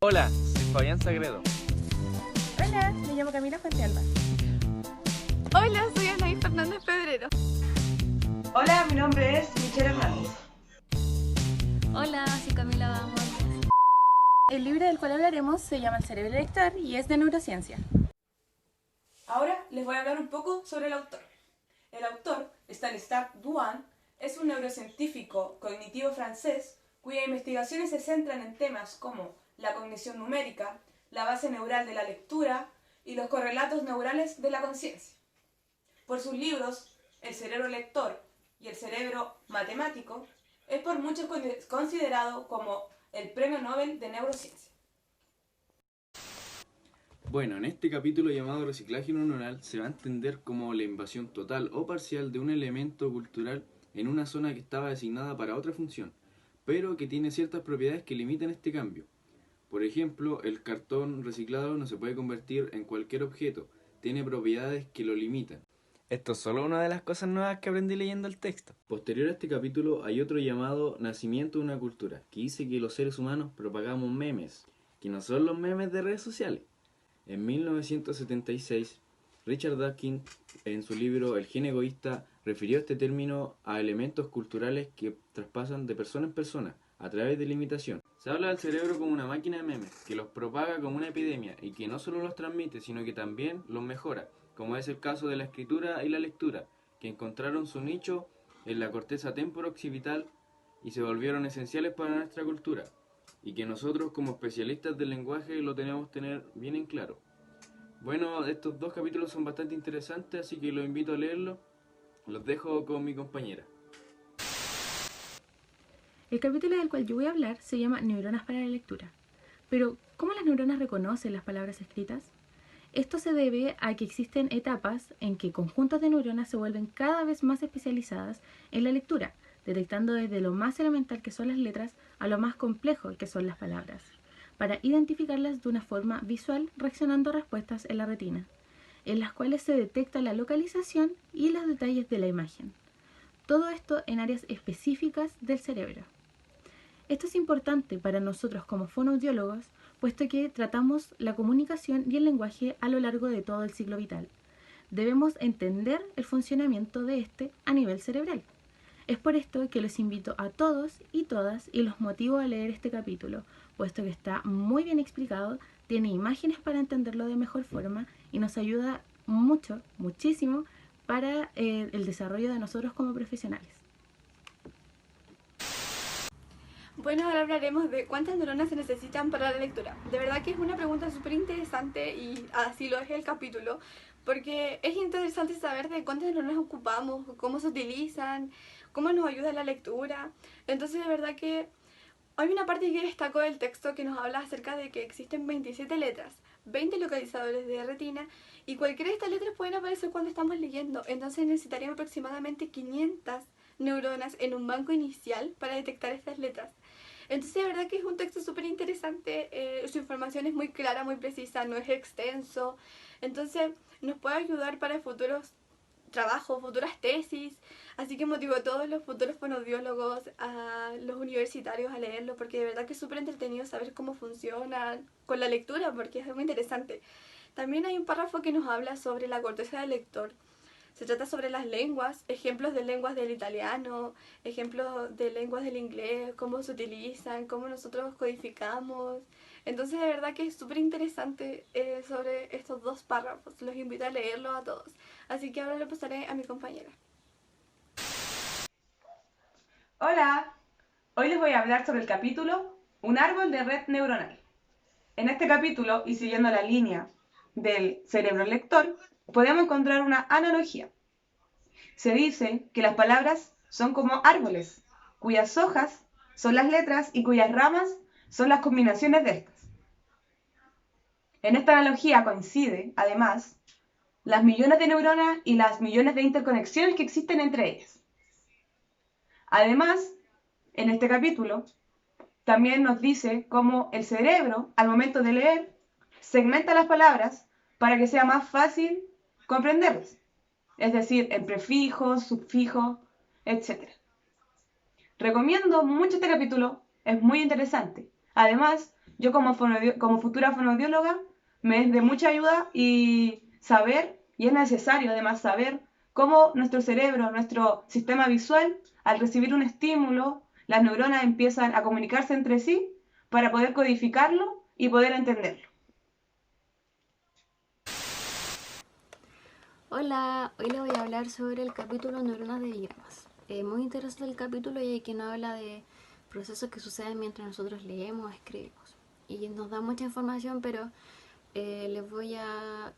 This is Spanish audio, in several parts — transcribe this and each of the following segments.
Hola, soy Fabián Sagredo. Hola, me llamo Camila Fuentealba. Hola, soy Anaí Fernández Pedrero. Hola, mi nombre es Michelle Hernández. Hola, soy Camila Vamos. El libro del cual hablaremos se llama El cerebro lector y es de neurociencia. Ahora les voy a hablar un poco sobre el autor. El autor, Stanislas Dehaene, es un neurocientífico cognitivo francés cuyas investigaciones se centran en temas como la cognición numérica, la base neural de la lectura y los correlatos neurales de la conciencia. Por sus libros, El cerebro lector y El cerebro matemático, es por muchos considerado como el Premio Nobel de Neurociencia. Bueno, en este capítulo llamado reciclaje neuronal se va a entender como la invasión total o parcial de un elemento cultural en una zona que estaba designada para otra función, pero que tiene ciertas propiedades que limitan este cambio. Por ejemplo, el cartón reciclado no se puede convertir en cualquier objeto, tiene propiedades que lo limitan. Esto es solo una de las cosas nuevas que aprendí leyendo el texto. Posterior a este capítulo hay otro llamado Nacimiento de una cultura, que dice que los seres humanos propagamos memes, que no son los memes de redes sociales. En 1976, Richard Dawkins, en su libro El gen egoísta, refirió este término a elementos culturales que traspasan de persona en persona, a través de la imitación. Se habla del cerebro como una máquina de memes, que los propaga como una epidemia, y que no solo los transmite, sino que también los mejora, como es el caso de la escritura y la lectura, que encontraron su nicho en la corteza temporo-occipital y se volvieron esenciales para nuestra cultura, y que nosotros como especialistas del lenguaje lo tenemos que tener bien en claro. Bueno, estos dos capítulos son bastante interesantes, así que los invito a leerlos. Los dejo con mi compañera. El capítulo del cual yo voy a hablar se llama Neuronas para la lectura. Pero, ¿cómo las neuronas reconocen las palabras escritas? Esto se debe a que existen etapas en que conjuntos de neuronas se vuelven cada vez más especializadas en la lectura, detectando desde lo más elemental que son las letras a lo más complejo que son las palabras, para identificarlas de una forma visual reaccionando a respuestas en la retina, en las cuales se detecta la localización y los detalles de la imagen. Todo esto en áreas específicas del cerebro. Esto es importante para nosotros como fonoaudiólogos, puesto que tratamos la comunicación y el lenguaje a lo largo de todo el ciclo vital. Debemos entender el funcionamiento de este a nivel cerebral. Es por esto que los invito a todos y todas y los motivo a leer este capítulo, puesto que está muy bien explicado, tiene imágenes para entenderlo de mejor forma y nos ayuda muchísimo para el desarrollo de nosotros como profesionales. Bueno, ahora hablaremos de cuántas neuronas se necesitan para la lectura. De verdad que es una pregunta súper interesante y así lo es el capítulo, porque es interesante saber de cuántas neuronas ocupamos, cómo se utilizan, cómo nos ayuda la lectura. Entonces, de verdad que hay una parte que destacó del texto que nos habla acerca de que existen 27 letras, 20 localizadores de retina y cualquiera de estas letras pueden aparecer cuando estamos leyendo. Entonces necesitaríamos aproximadamente 500 neuronas en un banco inicial para detectar estas letras. Entonces de verdad que es un texto súper interesante, su información es muy clara, muy precisa, no es extenso, entonces nos puede ayudar para futuros trabajos, futuras tesis, así que motivo a todos los futuros fonoaudiólogos, a los universitarios a leerlo, porque de verdad que es súper entretenido saber cómo funciona con la lectura, porque es muy interesante. También hay un párrafo que nos habla sobre la corteza del lector. Se trata sobre las lenguas, ejemplos de lenguas del italiano, ejemplos de lenguas del inglés, cómo se utilizan, cómo nosotros codificamos. Entonces de verdad que es súper interesante sobre estos dos párrafos. Los invito a leerlos a todos. Así que ahora le pasaré a mi compañera. Hola, hoy les voy a hablar sobre el capítulo Un árbol de red neuronal. En este capítulo, y siguiendo la línea del cerebro lector, podemos encontrar una analogía. Se dice que las palabras son como árboles, cuyas hojas son las letras y cuyas ramas son las combinaciones de estas. En esta analogía coincide, además, las millones de neuronas y las millones de interconexiones que existen entre ellas. Además, en este capítulo, también nos dice cómo el cerebro, al momento de leer, segmenta las palabras para que sea más fácil comprenderlas, es decir, en prefijos, sufijos, etc. Recomiendo mucho este capítulo, es muy interesante. Además, Yo como futura fonoaudióloga me es de mucha ayuda y saber, y es necesario además saber cómo nuestro cerebro, nuestro sistema visual, al recibir un estímulo, las neuronas empiezan a comunicarse entre sí para poder codificarlo y poder entenderlo. Hola, hoy les voy a hablar sobre el capítulo Neuronas de diagramas. Muy interesante el capítulo ya que nos habla de procesos que suceden mientras nosotros leemos o escribimos. Y nos da mucha información, pero les voy a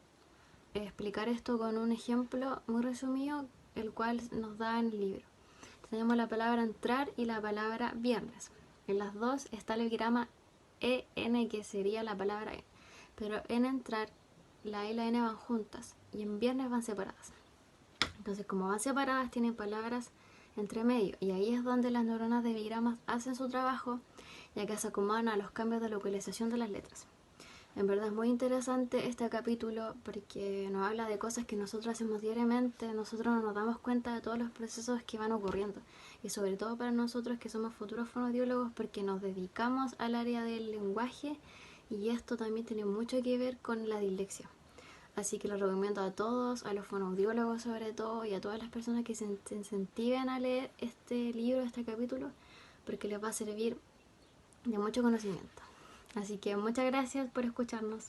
explicar esto con un ejemplo muy resumido, el cual nos da en el libro. Tenemos la palabra entrar y la palabra viernes. En las dos está el grama EN, que sería la palabra N. Pero en entrar, la E y la N van juntas y en viernes van separadas. Entonces, como van separadas, tienen palabras entre medio. Y ahí es donde las neuronas de bigramas hacen su trabajo, ya que se acomodan a los cambios de localización de las letras. En verdad es muy interesante este capítulo porque nos habla de cosas que nosotros hacemos diariamente, nosotros no nos damos cuenta de todos los procesos que van ocurriendo. Y sobre todo para nosotros que somos futuros fonoaudiólogos porque nos dedicamos al área del lenguaje y esto también tiene mucho que ver con la dislexia. Así que lo recomiendo a todos, a los fonoaudiólogos sobre todo y a todas las personas que se incentiven a leer este libro, este capítulo, porque les va a servir de mucho conocimiento. Así que muchas gracias por escucharnos.